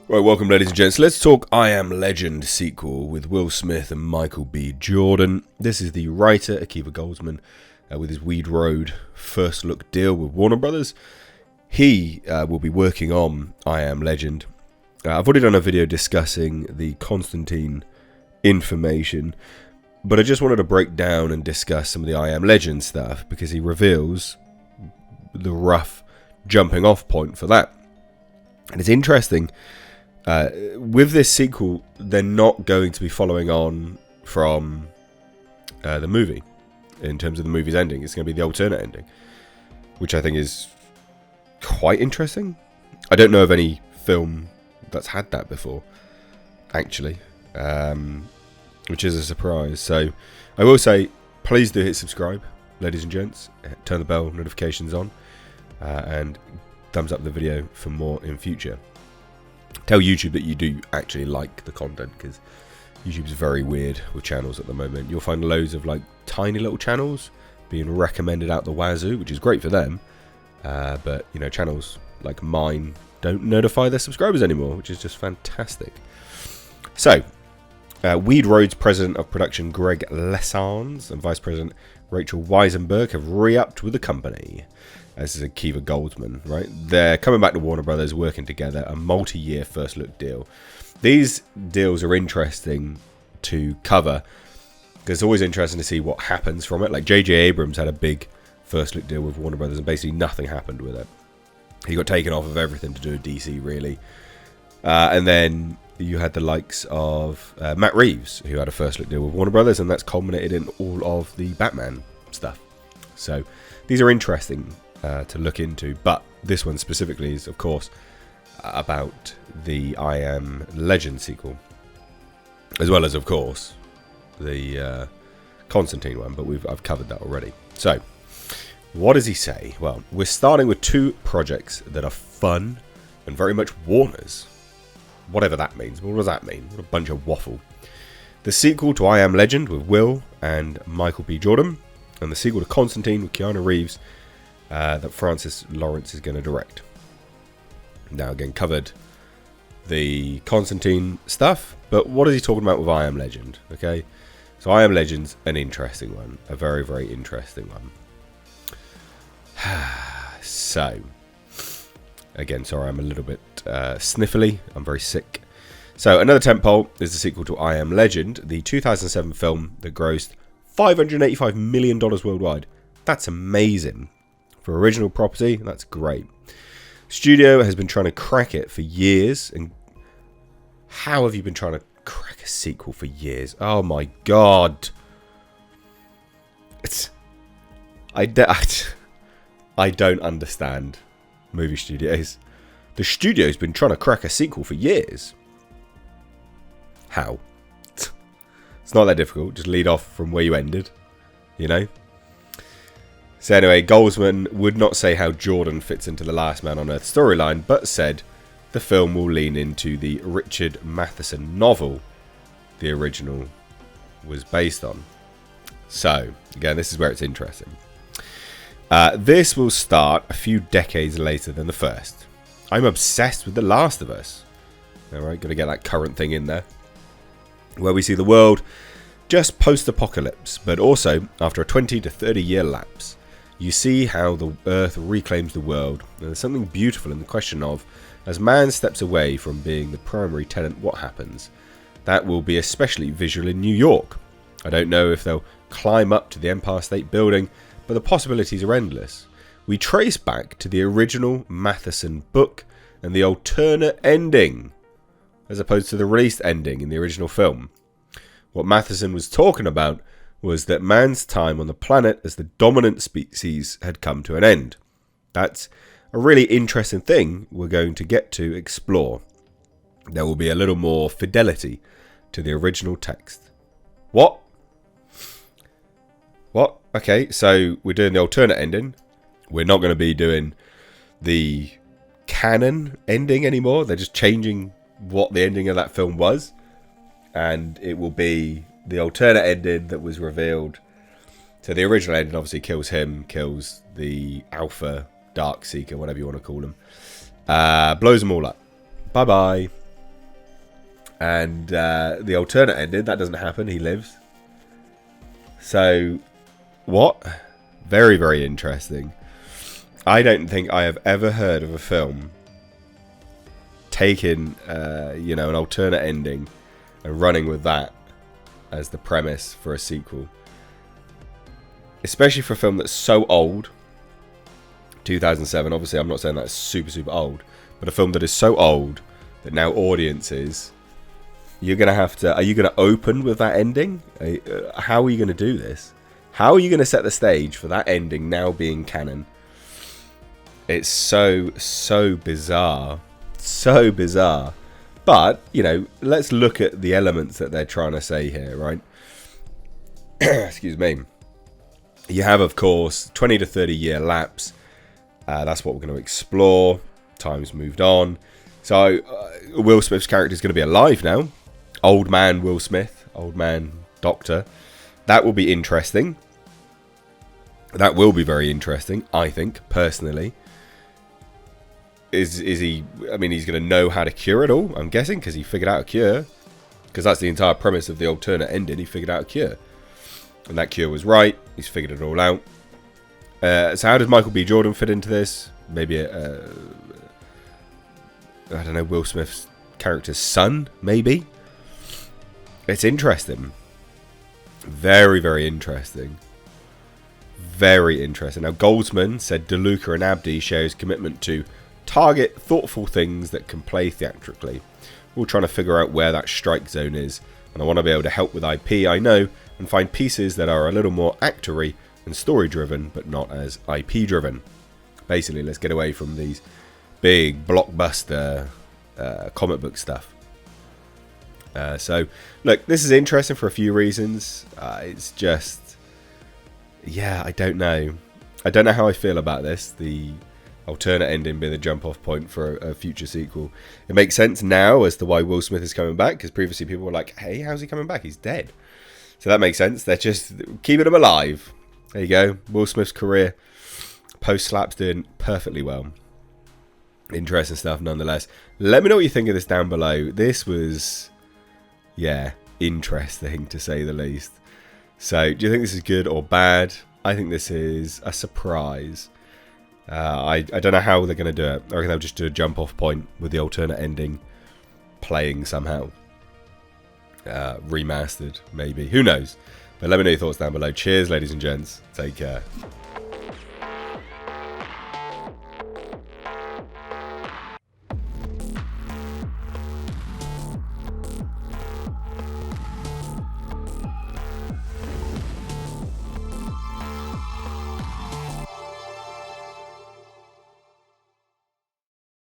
Right, welcome ladies and gents. Let's talk I Am Legend sequel with Will Smith and Michael B. Jordan. This is the writer, Akiva Goldsman, with his Weed Road first look deal with Warner Brothers. He will be working on I Am Legend. I've already done a video discussing the Constantine information, but I just wanted to break down and discuss some of the I Am Legend stuff because he reveals the rough jumping off point for that. And it's interesting. With this sequel, they're not going to be following on from the movie in terms of the movie's ending. It's going to be the alternate ending, which I think is quite interesting. I don't know of any film that's had that before, actually, which is a surprise. So I will say, please do hit subscribe, ladies and gents. Turn the bell notifications on and thumbs up the video for more in future. Tell YouTube that you do actually like the content, because YouTube's very weird with channels at the moment. You'll find loads of like tiny little channels being recommended out the wazoo, which is great for them, but you know, channels like mine don't notify their subscribers anymore, which is just fantastic. So Weed Road's president of production Greg Lessans and vice president Rachel Weisenberg have re-upped with the company. This is Akiva Goldsman, right? They're coming back to Warner Brothers, working together, a multi-year first look deal. These deals are interesting to cover because it's always interesting to see what happens from it. Like J.J. Abrams had a big first look deal with Warner Brothers and basically nothing happened with it. He got taken off of everything to do with DC, really. And then you had the likes of Matt Reeves, who had a first look deal with Warner Brothers, and that's culminated in all of the Batman stuff. So these are interesting to look into, but this one specifically is, of course, about the I Am Legend sequel, as well as, of course, the Constantine one, but I've covered that already. So, what does he say? Well, we're starting with two projects that are fun and very much Warner's. Whatever that means. What does that mean? What a bunch of waffle. The sequel to I Am Legend with Will and Michael B. Jordan, and the sequel to Constantine with Keanu Reeves, that Francis Lawrence is going to direct. Now, again, covered the Constantine stuff, but what is he talking about with I Am Legend? Okay, so I Am Legend's an interesting one, a very, very interesting one. So, again, sorry, I'm a little bit sniffly. I'm very sick. So, another tentpole is the sequel to I Am Legend, the 2007 film that grossed $585 million worldwide. That's amazing. For original property, that's great. Studio has been trying to crack it for years. And how have you been trying to crack a sequel for years? Oh my god. I don't understand movie studios. The studio's been trying to crack a sequel for years. How? It's not that difficult. Just lead off from where you ended, you know? So anyway, Goldsman would not say how Jordan fits into the Last Man on Earth storyline, but said the film will lean into the Richard Matheson novel the original was based on. So, again, this is where it's interesting. This will start a few decades later than the first. I'm obsessed with The Last of Us. Alright, got to get that current thing in there. Where we see the world just post-apocalypse, but also after a 20 to 30 year lapse. You see how the Earth reclaims the world, and there's something beautiful in the question of, as man steps away from being the primary tenant, what happens? That will be especially visual in New York. I don't know if they'll climb up to the Empire State Building, but the possibilities are endless. We trace back to the original Matheson book and the alternate ending, as opposed to the released ending in the original film. What Matheson was talking about was that man's time on the planet as the dominant species had come to an end. That's a really interesting thing we're going to get to explore. There will be a little more fidelity to the original text. What? Okay, so we're doing the alternate ending. We're not going to be doing the canon ending anymore. They're just changing what the ending of that film was. And it will be the alternate ending that was revealed. So the original ending obviously kills him, kills the Alpha Dark Seeker, whatever you want to call him. Blows them all up. Bye-bye. And the alternate ending, that doesn't happen. He lives. So, what? Very, very interesting. I don't think I have ever heard of a film taking, an alternate ending and running with that as the premise for a sequel. Especially for a film that's so old. 2007, obviously I'm not saying that's super, super old. But a film that is so old that now audiences... You're going to have to... Are you going to open with that ending? How are you going to do this? How are you going to set the stage for that ending now being canon? It's so, so bizarre. So bizarre. But, let's look at the elements that they're trying to say here, right? Excuse me. You have, of course, 20 to 30 year lapse. That's what we're going to explore. Time's moved on. So, Will Smith's character is going to be alive now. Old man Will Smith. Old man Doctor. That will be interesting. That will be very interesting, I think, personally. Is he... I mean, he's going to know how to cure it all, I'm guessing, because he figured out a cure. Because that's the entire premise of the alternate ending. He figured out a cure. And that cure was right. He's figured it all out. So how does Michael B. Jordan fit into this? Maybe I don't know, Will Smith's character's son, maybe? It's interesting. Very, very interesting. Very interesting. Now, Goldsman said DeLuca and Abdi share his commitment to target thoughtful things that can play theatrically. We're all trying to figure out where that strike zone is, and I want to be able to help with IP I know and find pieces that are a little more actory and story driven, but not as IP driven. Basically, let's get away from these big blockbuster comic book stuff. So, look, this is interesting for a few reasons. It's just, yeah, I don't know. I don't know how I feel about this. The alternate ending being the jump-off point for a future sequel. It makes sense now as to why Will Smith is coming back, because previously people were like, hey, how's he coming back? He's dead. So that makes sense. They're just keeping him alive. There you go. Will Smith's career post-slap's doing perfectly well. Interesting stuff nonetheless. Let me know what you think of this down below. This was, yeah, interesting to say the least. So, do you think this is good or bad? I think this is a surprise. I don't know how they're going to do it. I reckon they'll just do a jump-off point with the alternate ending playing somehow. Remastered, maybe. Who knows? But let me know your thoughts down below. Cheers, ladies and gents. Take care.